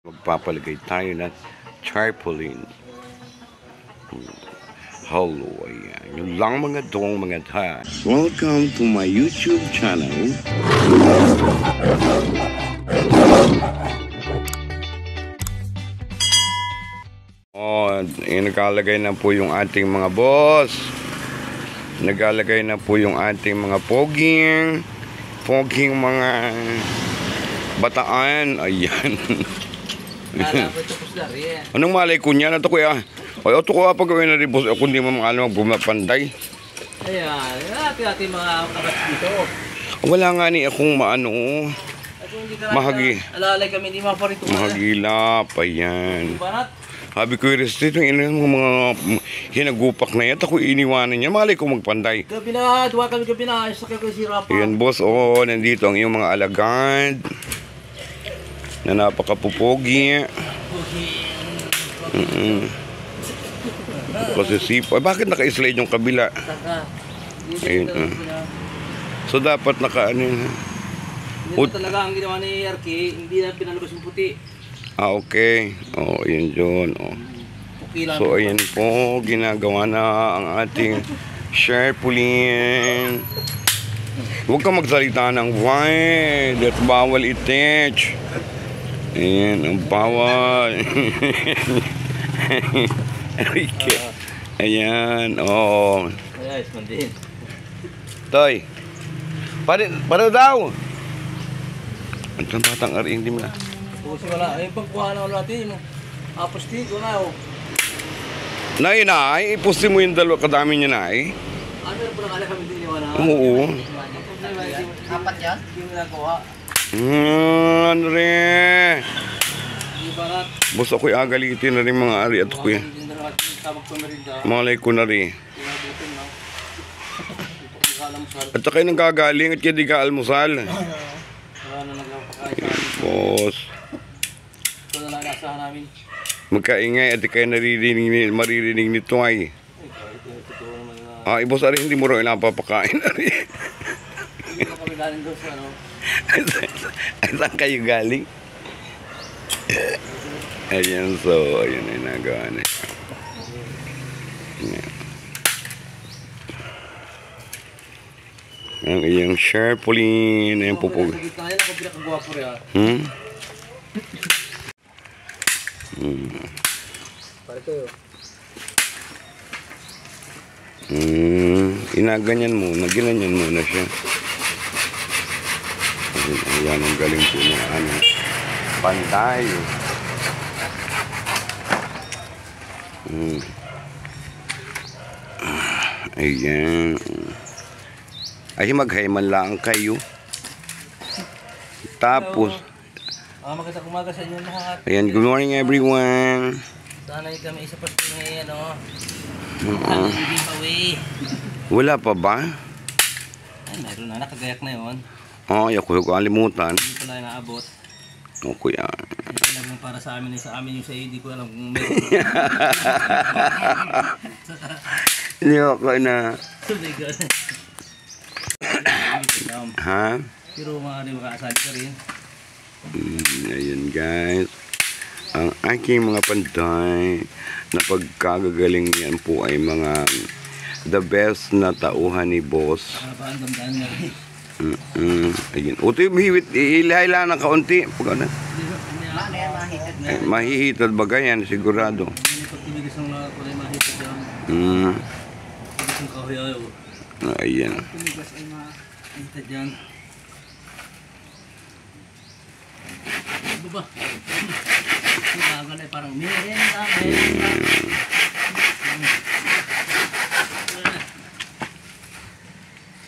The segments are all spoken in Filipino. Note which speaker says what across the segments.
Speaker 1: Magpapalagay tayo ng tarpaulin. Hello, ayan. Yun lang mga dong mga ta. Welcome to my YouTube channel. Nagalagay na po yung ating mga boss. Nagalagay na po yung ating mga poging mga bataan. Ayan. Anong malay ko niya? Ito kuya. Ay, ito ko pag gawin na rin boss. Ako hindi mo mga bumapanday.
Speaker 2: Ayan. Ating mga kabat dito.
Speaker 1: Wala nga ni akong maano. Mahagi.
Speaker 2: Alalay kami di maparito.
Speaker 1: Mahagilap. Ayan. Sabi ko yung restrito yung mga hinagupak na yan. Ako iniwanan niya. Malay ko magpanday.
Speaker 2: Gabi na. Duwa kami gabi na. Ayos na kayo sirapan.
Speaker 1: Ayan boss. Nandito ang iyong mga alagad. Na napakapupogi. Kasi sipa. Bakit naka-slide yung kabila? Ayun. So dapat naka-ano yun.
Speaker 2: Hindi talaga ang ginawa ni Arki. Hindi na pinalabas yung puti.
Speaker 1: Okay. Yun yun. So ayan po. Ginagawa na ang ating tarpaulin. Huwag kang magsalita ng wine. That's bawal i-touch. Ayan, ang bawal. Ayan,
Speaker 2: Ayos, mandin.
Speaker 1: Toy. Para daw. Ang batang ari, hindi mo na.
Speaker 2: Pusi wala. Ayun pagkuha na natin. Aposti ko na.
Speaker 1: Nay, ipusti mo yung dalawa kadami niya nay.
Speaker 2: Ano na pala kami din yung ano?
Speaker 1: Oo.
Speaker 2: Apat yan? Yung nagawa.
Speaker 1: Ano rin. Boss ako'y agalitin na rin mga ari at kuya. Malay ko na rin. At kayo nang gagaling at kaya di ka almusal. Boss. Magkaingay at kayo maririnig nito ay. Boss ari hindi mo rin napapakain na rin. Saan kayo galing? Ayan, so ayun ay nagawa na. Ang iyong tarpaulin. Ayan po po. Inaganyan muna. Ginanyan muna siya. Ayan ang galing po ng ano. Pantay. Ayan. Ay maghayman lang kayo. Tapos
Speaker 2: magandang umaga sa inyo lahat.
Speaker 1: Ayan, good morning everyone.
Speaker 2: Sana kami isa pa ngayon
Speaker 1: Wala pa ba?
Speaker 2: Ay, meron na, nakagayak na yun.
Speaker 1: Ako yung kalimutan.
Speaker 2: Hindi pala naabot.
Speaker 1: Kuya.
Speaker 2: Ito lang para sa amin, sa amin yung sa iyo, hindi ko alam kung meron.
Speaker 1: Hindi ako na. Ha?
Speaker 2: Pero maaari makaasali ka rin.
Speaker 1: Ayan guys. Ang aking mga panday na pagkagagaling yan po ay mga the best na tauhan ni boss.
Speaker 2: Ang damdaan nga rin.
Speaker 1: Ayun. Ito yung hiwit. Ilahila ng kaunti. Mahihitad ba ganyan? Sigurado. Ayan.
Speaker 2: Ano ba? Kailangan ay parang merienda.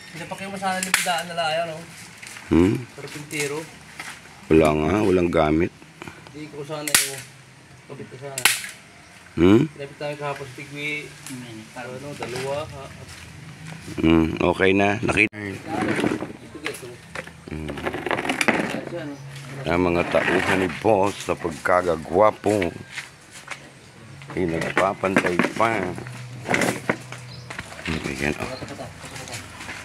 Speaker 2: Hindi pa kayo masana lipidaan na laya, no? Karpintero.
Speaker 1: Wala nga, walang gamit.
Speaker 2: Hindi ko sana yung kapit ko sana. Lapit tayo kahapon sa Tigwi. Dalawa.
Speaker 1: Okay na, nakita. Ang mga tauhan ni boss sa pagkagagwapo ay nagpapantay pa. Ayan,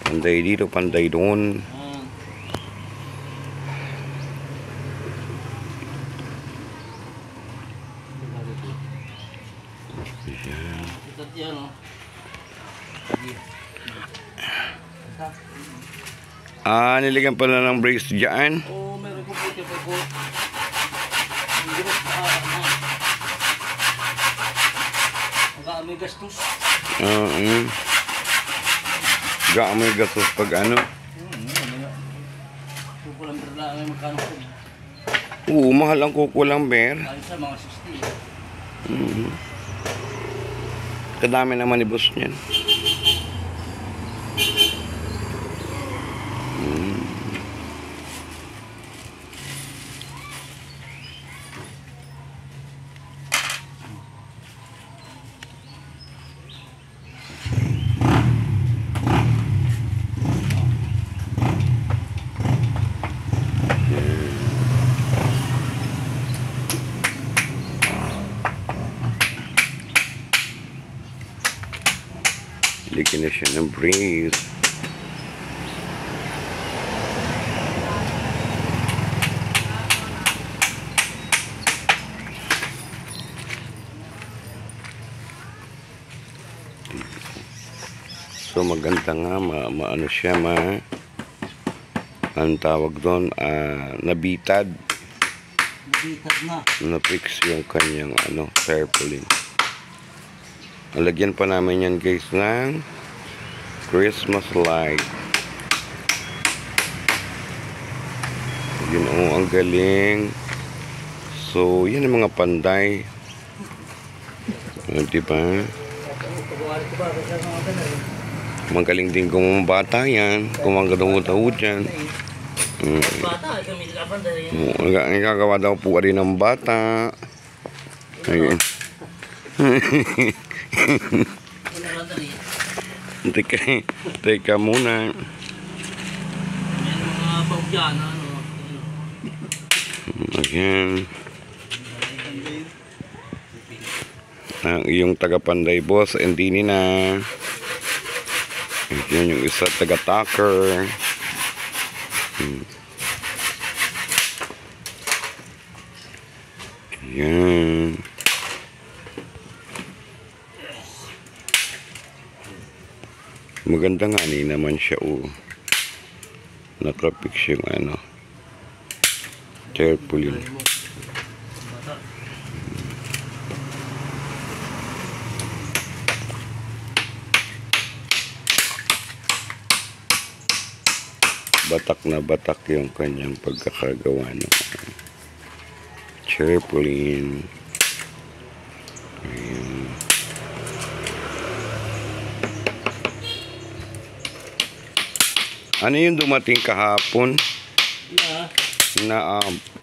Speaker 1: panday dito, panday doon. Ayan.
Speaker 2: Ito yan, oh. Sige.
Speaker 1: Nilagyan pala ng brace dyan.
Speaker 2: Oo, meron ko po ito. Mag-aamoy gastos.
Speaker 1: Gaamoy gastos pag ano.
Speaker 2: Kukulang pero lang may magkano po.
Speaker 1: Oo, mahal ang kukulang, Ber.
Speaker 2: Ayos sa mga 60.
Speaker 1: Kadami naman ni boss niyan. Ligyan na siya ng brace. So maganda nga, maano siya, ang tawag doon, nabitad.
Speaker 2: Nabitad na.
Speaker 1: Na-fix yung kanyang tarpaulin. Lagyan pa namin yan guys ng Christmas light. Yun, ang galing. So yan ang mga panday. Diba? Magaling din kung bata yan. Kung ang gadawod-dawod yan.
Speaker 2: Bata, kami nagkapanday.
Speaker 1: Nagagawa daw po rin ng bata. Ayun. Teka muna.
Speaker 2: Yan mga baugyan, ano.
Speaker 1: Ayan. Ang iyong taga-panday boss, hindi na. Ayan yung isa taga-tucker. Ayan. Maganda nga naman siya, Naka-fix yung tarpaulin. Batak na batak yung kanyang pagkakagawa ng tarpaulin. Ayan. Ano yung dumating kahapon na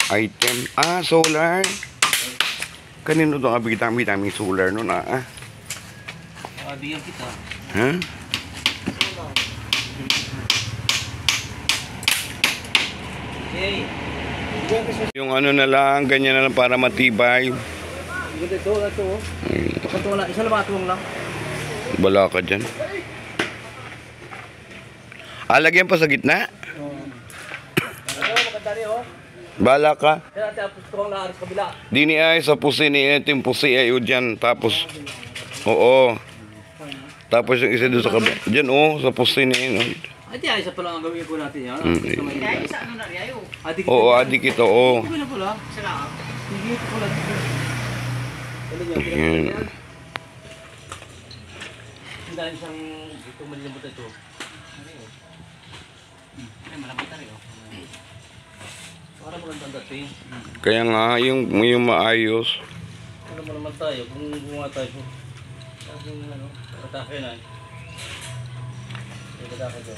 Speaker 1: item? Solar. Kanino ito kabigitami solar nun
Speaker 2: Bigyan kita.
Speaker 1: Ha?
Speaker 2: Okay.
Speaker 1: Yung na lang, ganyan na lang para matibay.
Speaker 2: Ito. Bakit wala? Isa lang matuwang lang.
Speaker 1: Bala ka dyan. Lagyan pa sa gitna?
Speaker 2: Maganda rin, oh.
Speaker 1: Bala ka.
Speaker 2: Kaya natin ang pustong na sa kabila.
Speaker 1: Dini ay sa pusi ni yung pusi ay dyan. Tapos, oo. Tapos yung isa doon sa kabila. Dyan, sa pusi ni
Speaker 2: Ay, di ay isa pa lang ang gawin po natin yan.
Speaker 3: Ay, isa ano na rin, ayo.
Speaker 1: Oo, adik ito,
Speaker 2: Hindi na pala.
Speaker 3: Isa lang.
Speaker 2: Hindi ito pala.
Speaker 1: Ayan.
Speaker 2: Hindi dahil isang ito malilambot ito.
Speaker 3: Ay, malapit na rin, oh.
Speaker 2: Para mo lang tandating.
Speaker 1: Kaya nga, yung maayos.
Speaker 2: Ano mo naman tayo kung gumawa tayo. Kung atake na. Atake ko.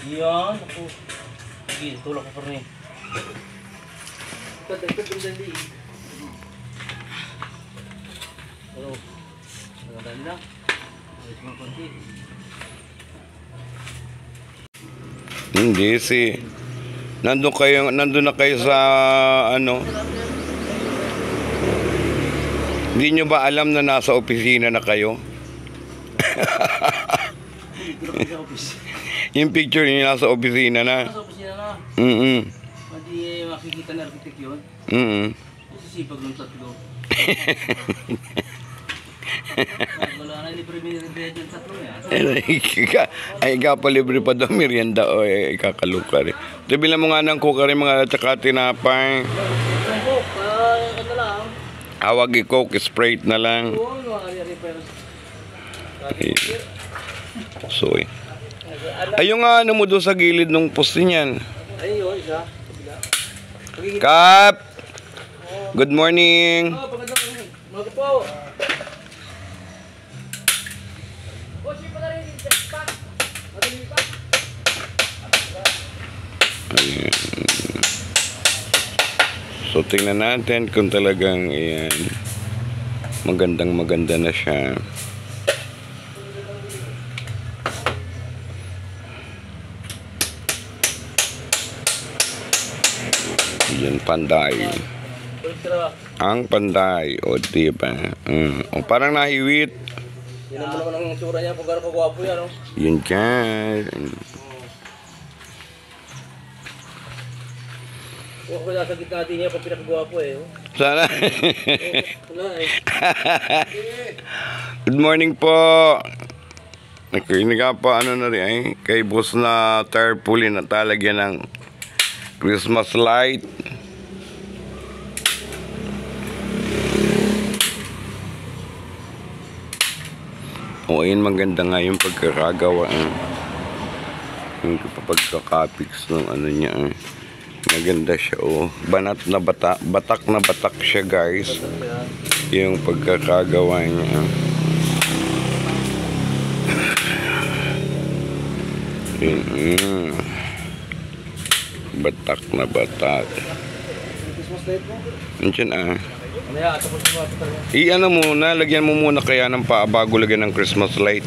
Speaker 2: Yan, ako. Sige, tulak ko pa rin. Ito dali. Hello. Magandang na. Ayos mo konti.
Speaker 1: Hindi nandun na kayo sa Hindi nyo ba alam na nasa opisina na kayo? Yung picture niyo nasa opisina na.
Speaker 2: Nasa opisina na. Hindi makikita na arkitek yun. Sisipag ng tatlo. Wala na libre merienda yung tatlo yan.
Speaker 1: Ay, ikapalibre pa daw merienda o ikakaluka rin. Bilang mo nga ng kuka rin mga tsaka tinapay.
Speaker 2: Ang coke, ano lang.
Speaker 1: Awag i-coke, Sprite na lang.
Speaker 2: Oo, mga kanyari pero.
Speaker 1: So, ayun nga, ano mo doon sa gilid ng poste niyan.
Speaker 2: Ayun, isa.
Speaker 1: Kap! Good morning!
Speaker 2: Oh, pagandang mga po.
Speaker 1: Ayan. So, tingnan natin kung talagang ayan, maganda na siya. Yan, panday. Ang panday, o diba? O parang nahiwit.
Speaker 2: Yan naman naman ang tsura niya, pag kagwapo yan, no?
Speaker 1: Yun dyan.
Speaker 2: Huwag ko nasa gitna natin niya pag pinakagwapo eh.
Speaker 1: Sana.
Speaker 2: Wala eh.
Speaker 1: Good morning po. Nakinig po ano na rin ay kay boss na tarpaulin na talagyan ng Christmas light. O ayun, maganda nga yung pagkakagawa. Yung pagkakapix ng ano niya. Maganda siya, oh. Banat na batak na batak siya, guys. Yung pagkakagawa niya. Yun, batak na batak.
Speaker 2: Christmas light mo?
Speaker 1: Nandiyan
Speaker 2: Mamaya, tapos mo ito talaga.
Speaker 1: I-ano muna, lagyan mo muna kaya ng paa bago lagyan ng Christmas light.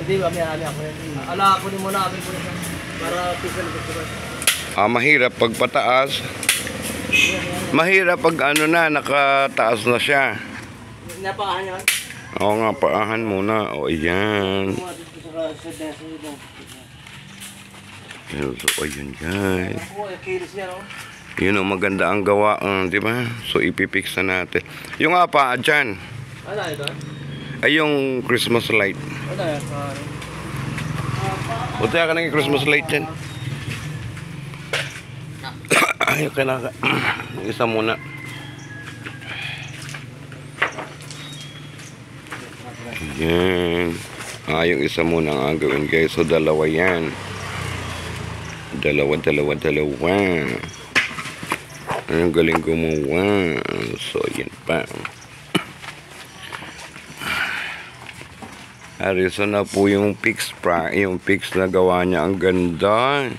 Speaker 2: Hindi, mamaya ako yan. Ala, kunin mo na, amin ko na siya. Para pisa na gusto ko.
Speaker 1: Mahirap pag pataas. Mahirap pag ano na, nakataas na siya.
Speaker 2: Napakahan yan.
Speaker 1: Oo nga, paahan muna. O, ayan. So, ayan, guys.
Speaker 2: Kilis niya, no?
Speaker 1: Yun o, maganda ang gawa, di ba? So, ipipix na natin. Yung nga pa, dyan.
Speaker 2: Ano ito?
Speaker 1: Ay, yung Christmas light.
Speaker 2: Ano yan?
Speaker 1: Buti ka nang Christmas light dyan. Ay, kailangan. Isa muna. Yan. Yung isa muna ang gawin, guys. So, dalawa yan. Dalawa. Ang galing gumawa. So, yan pa. Arisa na po yung fix na gawa niya. Ang ganda.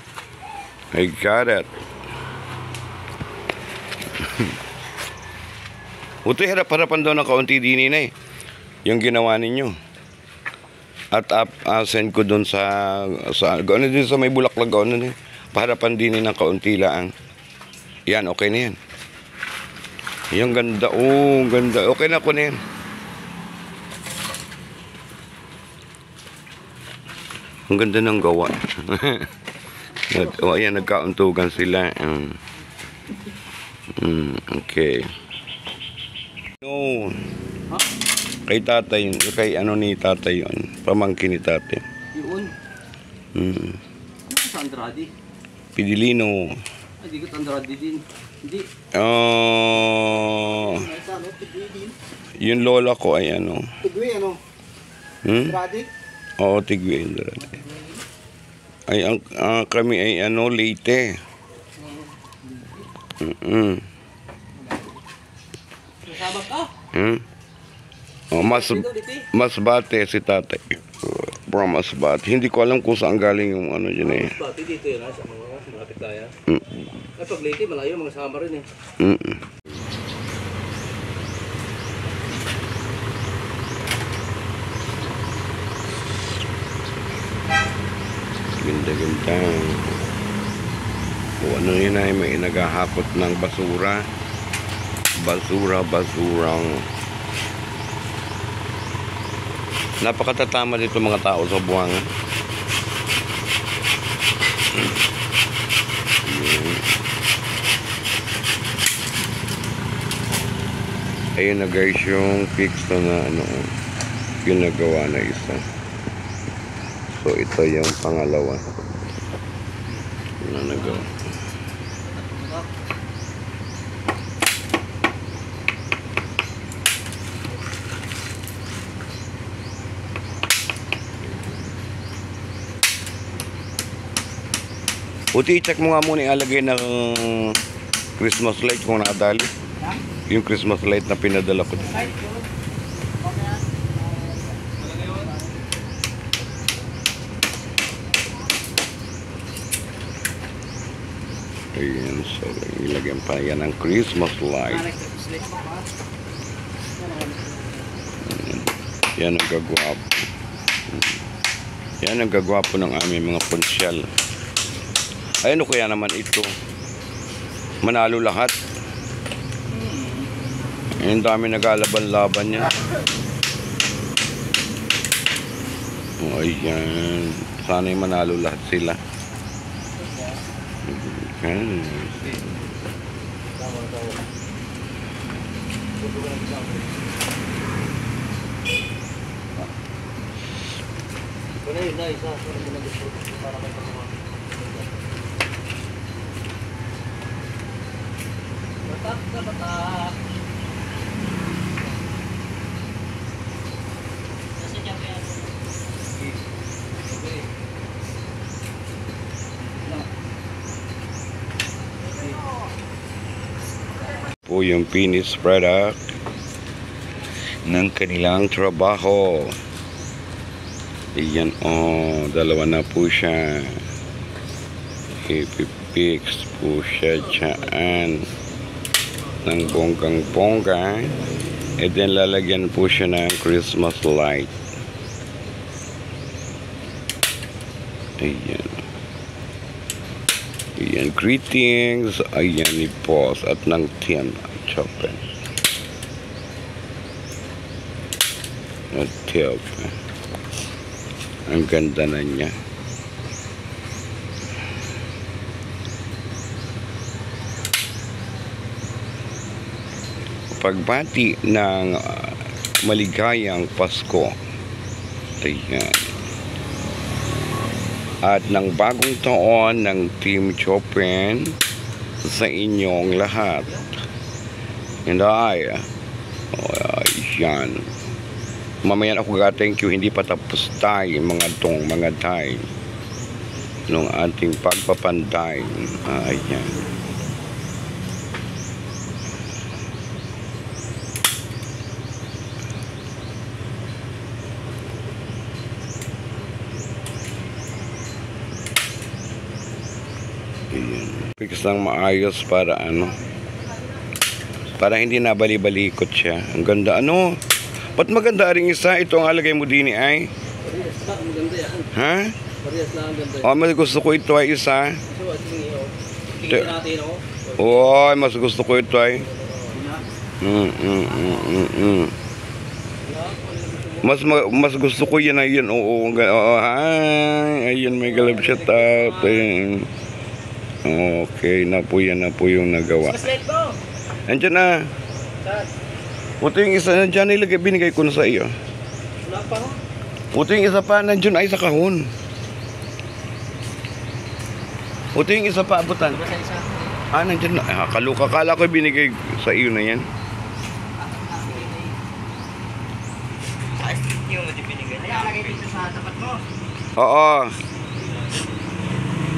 Speaker 1: I got it. Buti harap-harapan daw ng kaunti din na eh. Yung ginawa ninyo. At send ko doon sa gano'n din sa may bulaklak gano'n eh. Paharapan din ng kaunti lang. Yan, okay na yan. Yung ganda. Oh, ganda. Okay na ako na yan. Ang ganda ng gawa. O, ayan, nagkauntugan sila. Okay. No. Kay tatay, kay ano ni tatay yun. Pamangkin ni tatay.
Speaker 2: Yun. Ano sa Andrade?
Speaker 1: Pidilino.
Speaker 2: Ay, di ko Andrade din. Hindi. Sa ano? Tigwi din.
Speaker 1: Yung lola ko ay ano.
Speaker 2: Tigwi ano? Andrade?
Speaker 1: Oo, Tigwi Andrade. Ay, kami ay ano, Leyte.
Speaker 2: Kasama ka?
Speaker 1: Oh, Masbate si tatay. From Masbate. Hindi ko alam kung saan galing yung ano dyan eh.
Speaker 2: Masbate dito yun ha, sa mga sinapit tayo. Ay, pag Leyte, malayo, mga sama rin eh.
Speaker 1: Ganda. O ano yun ay may naghahakot ng basura. Basurang. Napakatatama dito mga tao sa buwangan. Ayun na guys yung fix na ano. ginagawa na isa. So ito yung pangalawa na nagawa. Buti i-check mo nga muna ialagay ng Christmas light kung nakadali. Yung Christmas light na pinadala ko. Ayan, so ilagyan pa yan ng Christmas light. Yan ang gagwapo. Yan ang gagwapo ng aming mga ponsyal. Ay, ano kaya naman ito? Manalo lahat. Ang dami nagalaban-laban niya. Oh, ayan. Sana'y manalo lahat sila. Ayan.
Speaker 2: Yun na, isa. Para may pagkawa. Batak na batak.
Speaker 3: Nasa dyan kaya ito.
Speaker 2: Okay.
Speaker 1: Po yung finished product ng kanilang trabaho. Iyan, oh, dalawa na po siya. Ipipix po siya dyan ng bonggang-bongga. And then lalagyan po siya ng Christmas light. Ayan. Ayan, greetings. Ayan ni Boss at ng Team Chopin. At Team. Ang ganda na niya. Pagbati ng maligayang Pasko. Ayan. At ng bagong taon ng Team Chopin sa inyong lahat. And yan. Mamaya ako ga-thank you, hindi pa tapos tayo mga tay nung ating pagpapanday. Ayan. Fix lang maayos para para hindi nabali-balikot siya. Ang ganda ba't maganda rin isa? Ito ang alagay mo din ay
Speaker 2: Parehas lang, ang ganda yan.
Speaker 1: ha?
Speaker 2: Parehas lang, ang ganda yan.
Speaker 1: Oh, mas gusto ko ito ay isa.
Speaker 2: So, tingin natin ako.
Speaker 1: Oh, mas gusto ko ito ay mas gusto ko yan ay yun. Oo, ayun, may galab siya tatay. Okay, na po yung nagawa.
Speaker 3: Slide ko.
Speaker 1: Andiyan na. Puto yung isa nandiyan, binigay ko na sa iyo.
Speaker 2: Wala pa ho.
Speaker 1: Puto yung isa pa, nandiyan ay sa kahon. Puto yung isa pa, abutan.
Speaker 3: Basta isa.
Speaker 1: Nandiyan na. Kala ko binigay sa iyo na yan.
Speaker 3: Yung matipinigay. Nakalagay dito sa tapat mo.
Speaker 1: Oo.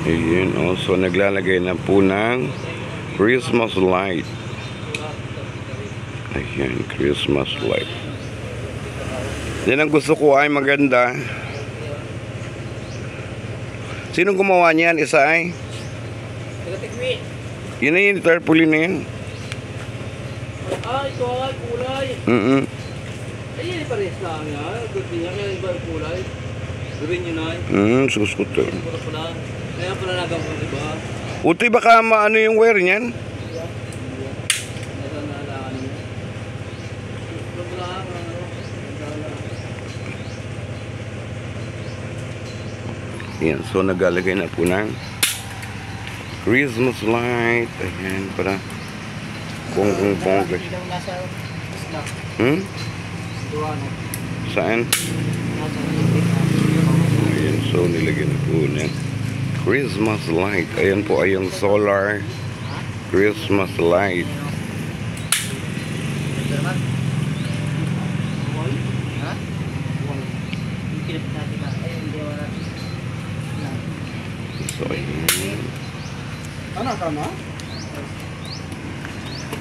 Speaker 1: Ayun, so naglalagay na po ng Christmas light. Ayan, Christmas light. Yan ang gusto ko ay maganda. Sinong gumawa niyan? Isa ay?
Speaker 2: Taga-tikwi.
Speaker 1: Yun na yun, tarpaulin na yan.
Speaker 2: Ito ay kulay. Ay, parehas lang yan. Good niya, kaya iba yung kulay. Green yun ay.
Speaker 1: Suskot to.
Speaker 2: Puro pala. Kaya pala nagawang iba.
Speaker 1: Utoy, baka maano yung wire niyan?
Speaker 2: Ito na alaan niya. Puro pala
Speaker 1: Yan, so nagalagay na po ng Christmas light. Ayan, para bonggang-bongga.
Speaker 3: Hindi lang nasa snack.
Speaker 2: Duwano.
Speaker 1: Saan? Ayan, so nilagyan na po ng Christmas light. Ayan po ay yung solar Christmas light.
Speaker 3: Ha? Yung kinip natin na. Ay, hindi wala.
Speaker 1: So, ayan.
Speaker 2: Ano ka na?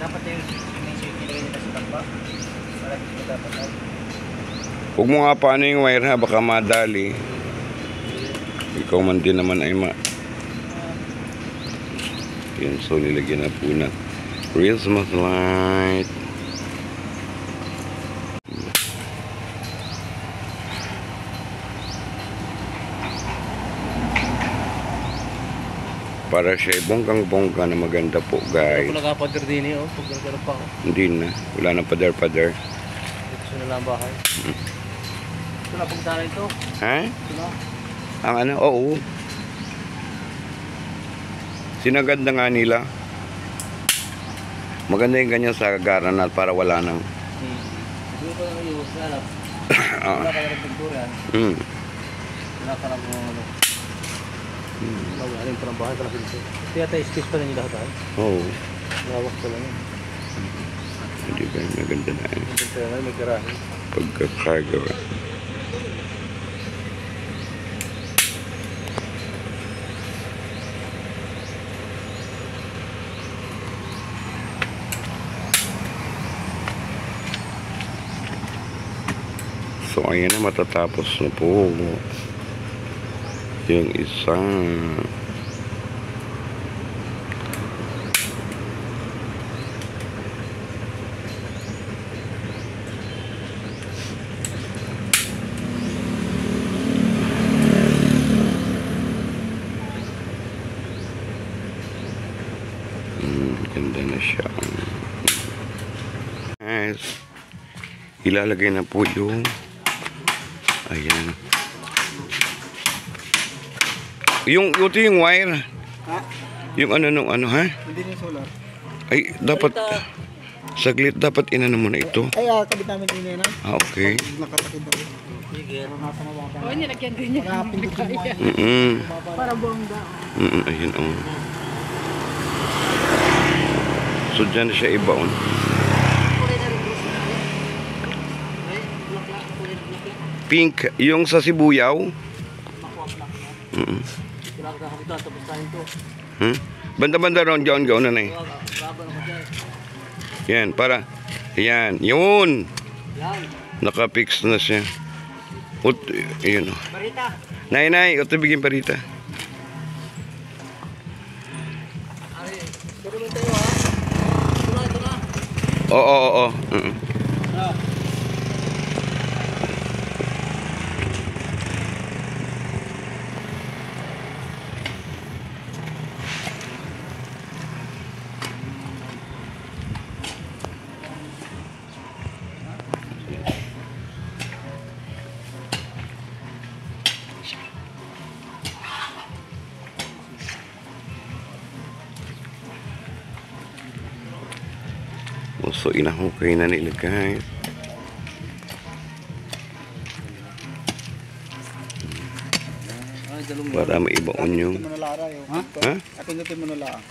Speaker 3: Dapat yung nilagay nila sa tamba. Para hindi dapat ay.
Speaker 1: Huwag mo nga paano yung wire ha, baka madali. Ikaw man din naman ay Yan, so nilagyan na po na Christmas light. Para siya ay bonggang-bongga na maganda po, guys.
Speaker 2: Ako nakapader din eh, oh. Pag nagkaroon pa ako.
Speaker 1: Hindi na, wala nang pader-pader.
Speaker 2: Ito na lang bahay. Ito na pagdala ito.
Speaker 1: Ha?
Speaker 2: Ito na.
Speaker 1: Ang ano? Oo. Sinaganda nga nila. Maganda yung ganyan sa garanat para wala nang
Speaker 2: Hindi ko lang yung salap.
Speaker 1: ah.
Speaker 2: Wala ka lang pintura. Wala ka lang ano. Wala rin parang bahay ka lang pintura. Kaya tayo space pa rin yung lahat ay.
Speaker 1: Oo.
Speaker 2: Lawak pa lang yun.
Speaker 1: Hindi ba maganda na eh.
Speaker 2: May garahe.
Speaker 1: Pagkakagawa. So ayan na, matatapos na po yung isa. Ganda na siya. Guys, ilalagay na po yung ayan. Ito yung wire.
Speaker 2: Ha?
Speaker 1: Yung ano nung ano ha?
Speaker 2: Hindi yung solar.
Speaker 1: Ay, dapat saglit, dapat inano mo na ito.
Speaker 2: Ay, kabit namin din na.
Speaker 1: Okay.
Speaker 2: Nakatakid ako.
Speaker 3: Sige.
Speaker 4: Oh, nilagyan din niya. Para bongga.
Speaker 1: Ayun oh. So dyan na siya ibaon. Pink, yung sa sibuyaw. Banda-banda ron dyan, gawin na eh. Yan, para. Yan, yun. Nakapix na siya. Yun o.
Speaker 3: Marita.
Speaker 1: Nay, ito bigyan parita. Oo. So inahukay na nila guys. Para maibaon yung ha?
Speaker 2: Pindutin mo na lang.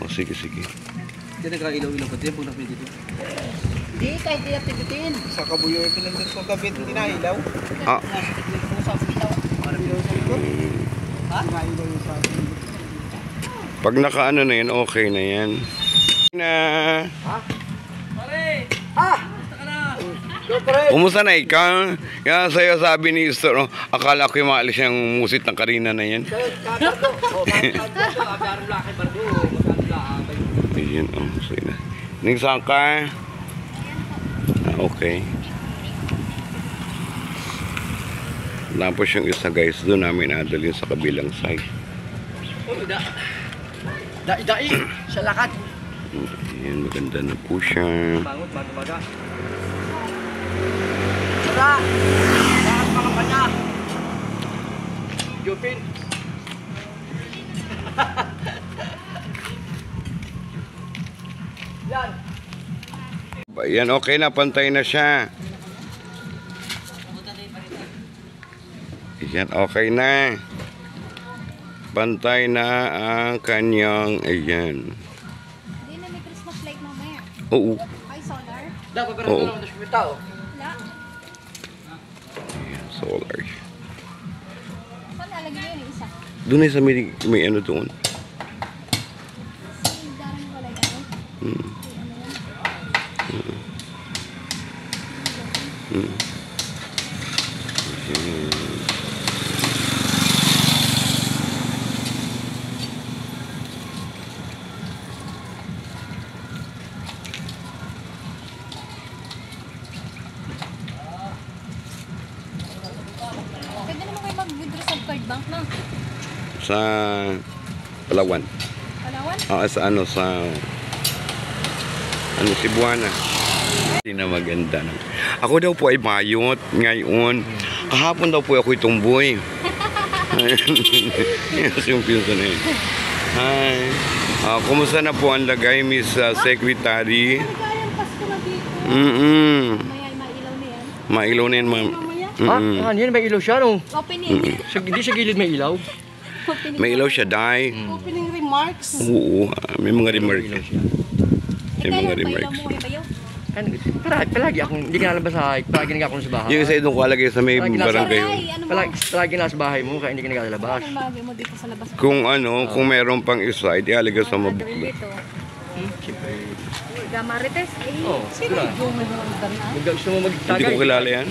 Speaker 1: O sige.
Speaker 2: Hindi nagka-ilaw-ilaw pa din pag napindit ito.
Speaker 3: Hindi, kahit hindi natin bitin.
Speaker 2: Sa kabuyo yung pinindit kong kabit, hindi na ilaw.
Speaker 1: Ah.
Speaker 3: Nasa tiklik ko sa bitaw.
Speaker 2: Para ilaw sa likod.
Speaker 3: Ha?
Speaker 2: Nailaw yung sa akin.
Speaker 1: Pag nakaano na yan, okay na yan. Kumusta na ikaw? Yan sa'yo sabi ni Sir, no? Akala ko yung maalis yung musit ng Karina na yan. Ayan, so yun na. Ningsang ka? Okay. Tapos yung isa guys, doon namin nadalhin sa kabilang side.
Speaker 3: Dai, sa lakad.
Speaker 1: Ayan, maganda na po siya.
Speaker 2: Bangot, baga.
Speaker 3: Tara! Lahat mga kanya.
Speaker 2: Jupin.
Speaker 3: Yan.
Speaker 1: Ayan, okay na, pantay na siya. Ayan, okay na. Pantay na ang kanyang, ayan.
Speaker 4: Hindi na may Christmas light mamaya.
Speaker 1: Oo.
Speaker 4: Ay, solar?
Speaker 2: Dapat pero
Speaker 1: Oo.
Speaker 2: naman sa tao.
Speaker 4: Wala.
Speaker 1: Ayan, solar.
Speaker 4: Saan lalagyan yun yung isa?
Speaker 1: Doon ay sa may ano doon.
Speaker 4: Si Darren wala yan.
Speaker 1: Hmm. Hmm.
Speaker 4: Pwede naman kayo mag-withdraw sa card bank na.
Speaker 1: Sa Palawan.
Speaker 4: Palawan?
Speaker 1: Sa ano, sa ano, Cebuana. Hindi na maganda. Ako daw po ay mayot ngayon. Kahapon daw po ako itumboy. Yes, yung pinsan na yun. Hi. Kumusta na po ang lagay, Miss Secretary?
Speaker 4: Maligayang Pasko na dito.
Speaker 1: Mm-mm.
Speaker 4: Mamaya ay mailaw na yan.
Speaker 1: Mailaw na yan, ma'am.
Speaker 4: Mamaya.
Speaker 2: Ano yun? May ilaw siya, no?
Speaker 4: Opening.
Speaker 2: Hindi sa gilid may ilaw.
Speaker 4: Opening.
Speaker 1: May ilaw siya, Day.
Speaker 4: Opening remarks.
Speaker 1: Oo, may mga remarks.
Speaker 2: Ilaw siya.
Speaker 1: May mga
Speaker 4: Ikaw,
Speaker 1: remarks.
Speaker 4: mo kayo bayaw.
Speaker 2: Ano, palagi akong, hindi ka nalabas sa bahay. Palagi nag-ako sa bahay.
Speaker 1: Yung isa doon ko alagay sa may
Speaker 2: Lagi nasa-
Speaker 1: barangay.
Speaker 4: Ay, ano mo?
Speaker 2: Palagi nasa bahay mo, kaya hindi ka naglalabas.
Speaker 4: Anong bagay mo dito sa labas?
Speaker 1: Kung ano, kung meron pang isa, ialagay sa
Speaker 4: Gawin
Speaker 1: mabukla.
Speaker 4: dito.
Speaker 2: Siyempre.
Speaker 4: Gamarites. Eh,
Speaker 2: Oo,
Speaker 4: sino
Speaker 2: sila.
Speaker 4: yung may roldan na?
Speaker 2: Kung gusto mo
Speaker 1: Hindi
Speaker 2: magtagay.
Speaker 1: ko kilala yan.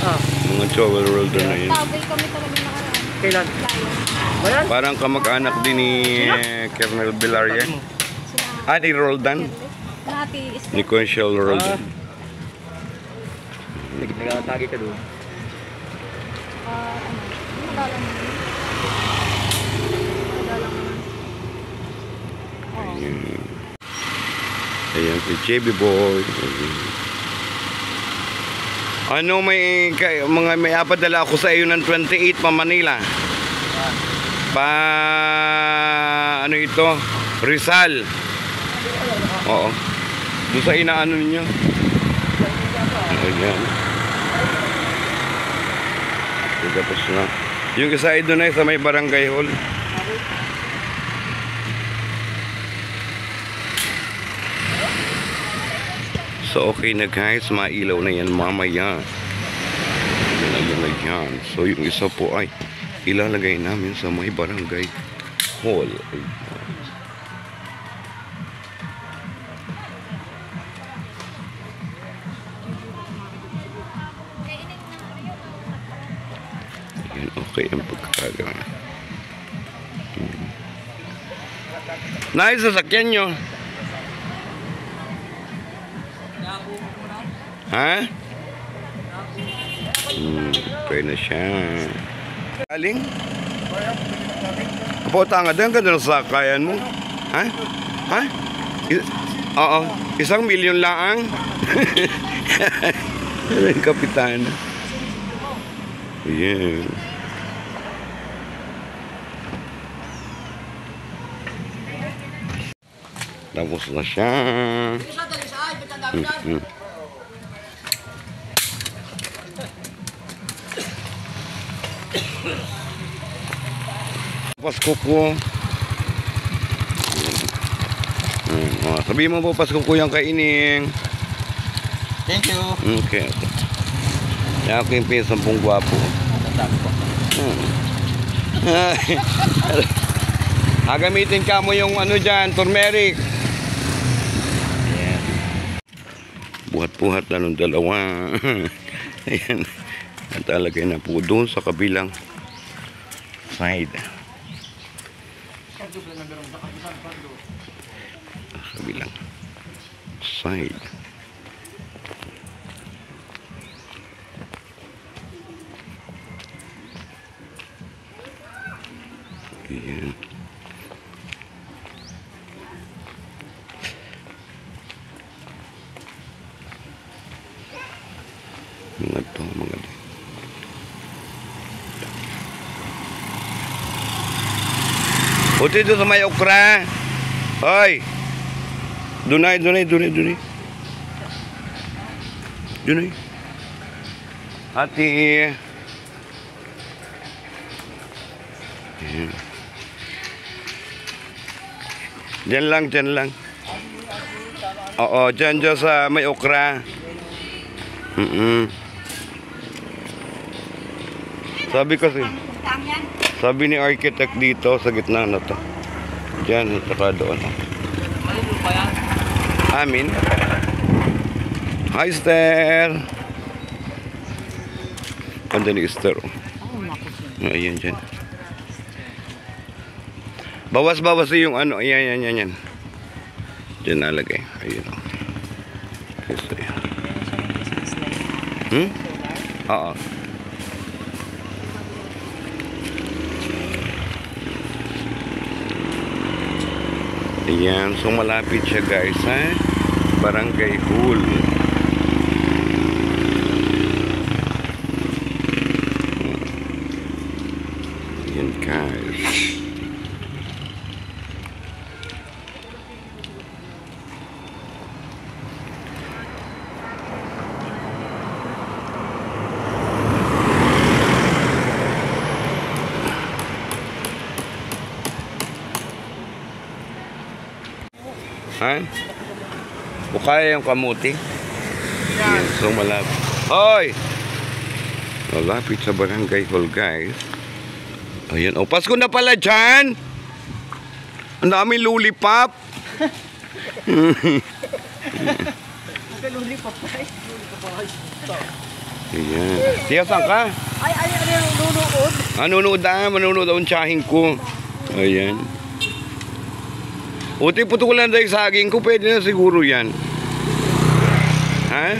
Speaker 2: Ah,
Speaker 1: Mga Chowel Rolder na yun.
Speaker 4: Tagay kami talaga nakaraan.
Speaker 2: kailan?
Speaker 4: Lion.
Speaker 2: Ba yan?
Speaker 1: Parang kamag-anak din ni Colonel Bilaria.
Speaker 4: Sina
Speaker 1: Ni Roldan.
Speaker 4: Nati is
Speaker 1: Ni Conchel Roldan.
Speaker 2: Nagtatagay ka doon.
Speaker 4: ano? Madalang mo. Madalang mo.
Speaker 1: Ayan, si JB Boy. Ano, may apadala ako sa iyo ng 28 pa Manila. Ano ito? Rizal. Oo. Doon sa inaano ninyo. Ayan. Tapos na. Yung isa ay doon ay sa may barangay hall. So okay na guys, mailaw na yan mamaya. Ilalagay na yan. So yung isa po ay ilalagay namin sa may barangay hall. Yan, okay ang pagkakagawa. Nice, sasakyan nyo. Ha? Okay na siya. Galing? Apo, tanga din. Ganda ng sakayan mo. Ha? Ha? Oo. 1 milyon lang. Yung kapitan. Ayan. Tapos na siya. Pasko po. Sabihin mo po, Pasko po yung kaining.
Speaker 2: Thank you.
Speaker 1: Okay. Kaya ako yung pinsang pong gwapo. Gamitin ka mo yung ano dyan, turmeric. Ayan. Buhat-buhat na nung dalawa. Ayan. Natalagay na po doon sa kabilang side. Kabilang side. Ayan. Mga to, mga to. Puti doon sa may okra. Hoy. Dunay. Ati. Ayan. Diyan lang, diyan lang. Oo, diyan sa may okra. Sabi kasi, sabi ni architect dito sa gitna na to. Diyan, saka doon.
Speaker 2: Malito pa yan.
Speaker 1: Amin. Hi, Esther. Ganda ni Esther. Ayan, dyan. Bawas-bawas yung ano. Ayan. Diyan nalagay. Ayun. So, ayan. Oo. Ayan. So, malapit siya, guys, ha? Barangay Hall. Ayan, guys. Ha? O kaya yung kamuti? Yan. So malapit. Hoy! Malapit sa barangay hall, guys. Ayan. O, Pasko na pala dyan! Ang daming lulipap!
Speaker 3: Lulipap pa eh.
Speaker 1: Ayan. Tiya, saan ka?
Speaker 3: Nunood.
Speaker 1: Manunood ang tsahin ko. Ayan. Uti putukulan dahil saging ko, pwede na siguro yan. Ha?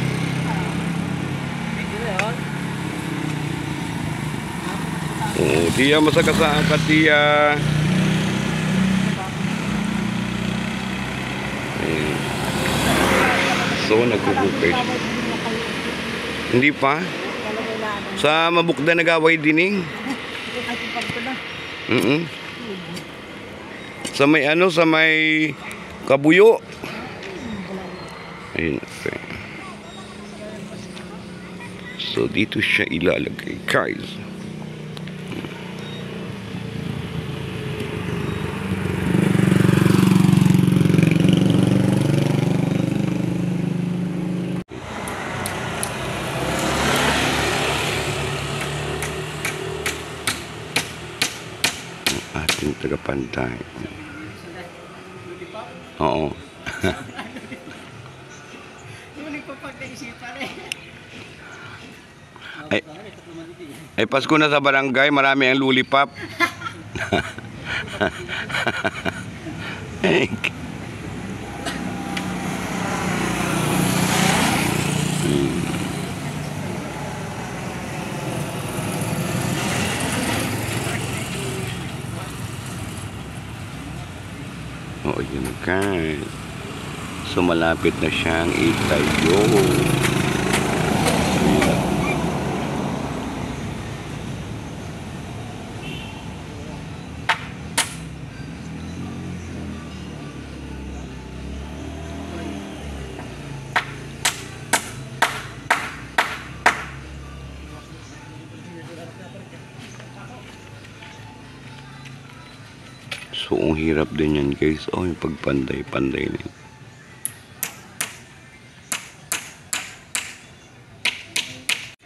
Speaker 1: Oo, tiya, masakasaan ka, tiya. Ayan. So, nagkukukay siya. Hindi pa? Sa mabukda nagaway dining. Sa may sa may kabuyo. Ayun. Okay. So dito siya ilalagay, guys. Ating tagapantay. Oo. Ay, Pasko na sa barangay, marami ang lulipap. Oo, yun, guys. So, malapit na siyang itayo. So, ang hirap din yan, guys. Oh, yung pagpanday-panday na yun.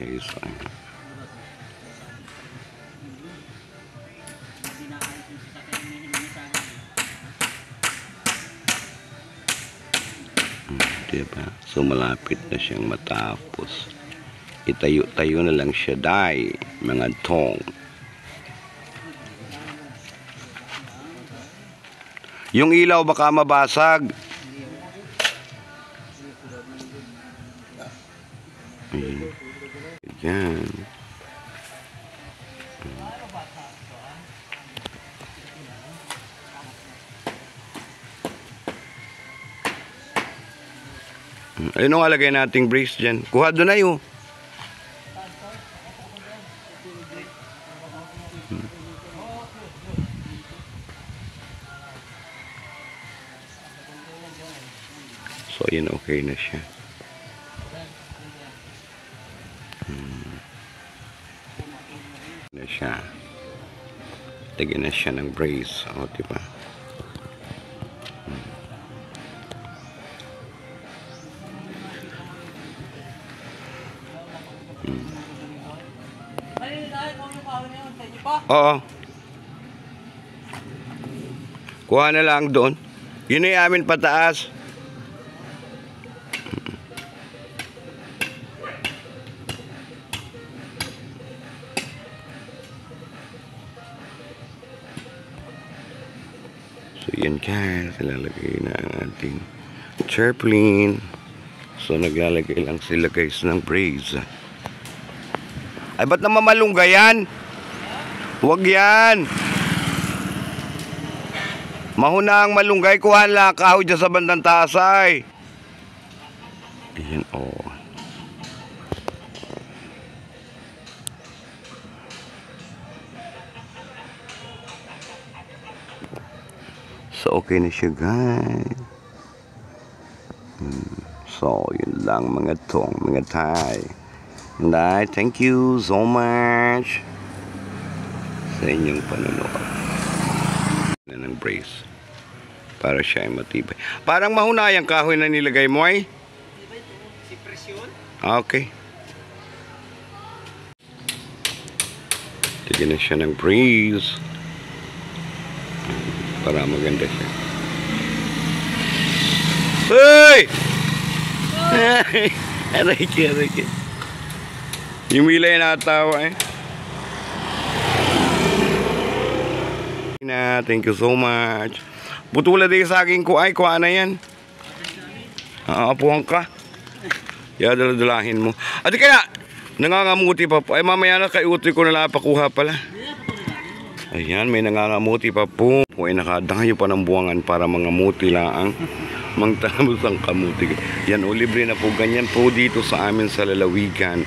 Speaker 1: Guys, ayun. Diba? So, malapit na siyang matapos. Itayo-tayo na lang siya, day, mga tong. Yung ilaw baka mabasag. Ayan. Ayun ang alagay nating brace dyan. Kuha doon na yun. So, yun, okay na siya. Na siya. Lagyan na siya ng brace. O, diba? Oo. Kuha na lang doon. Yun ay amin pataas. So yan guys, ilalagay na ang ating tarpaulin. So naglalagay lang sila guys ng brace. Ay ba't naman malunggay yan? Huwag yan. Mahuna ang malunggay, kuha lang kahoy dyan sa bandang taas ay. Ayan oh. So okay na siya guys. So yun lang mga tong, mga tay. And I thank you so much sa inyong panonood na ng brace para siya ay matibay. Parang mahuna yung kahoy na nilagay mo ay.
Speaker 3: Si presyon?
Speaker 1: Okay. Tigyan na siya ng brace para maganda siya. Hey! Aray ka. Yung milay natawa eh. Thank you so much. Putula din sa akin ko ay kuha na yan. Aapuhan ka. Kaya daladalahin mo. At kaya nangangamuti pa po. Ay mamaya na kaiutoy ko na lang pakuha pala. Ayan, may nangangamuti pa po. Ay nakadayo pa ng buwangan para mangamuti lang. Mangtamos ang kamuti. Yan o, libre na po. Ganyan po dito sa amin sa lalawigan.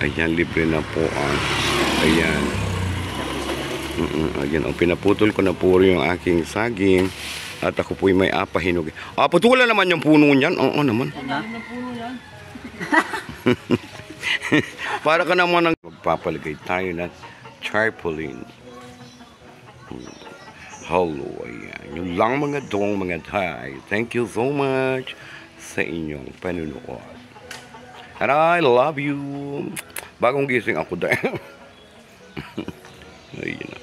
Speaker 1: Ayan, libre na po. Ayan. Ayan, pinaputol ko na po yung aking saging. At ako po'y may apahinog. Putulan naman yung puno niyan. Oo naman. Para ka naman magpapalagay tayo ng tarpaulin. Hello, ayan. Yung lang mga dong mga tay. Thank you so much sa inyong panunood. And I love you. Bagong gising ako dahil. Ayun.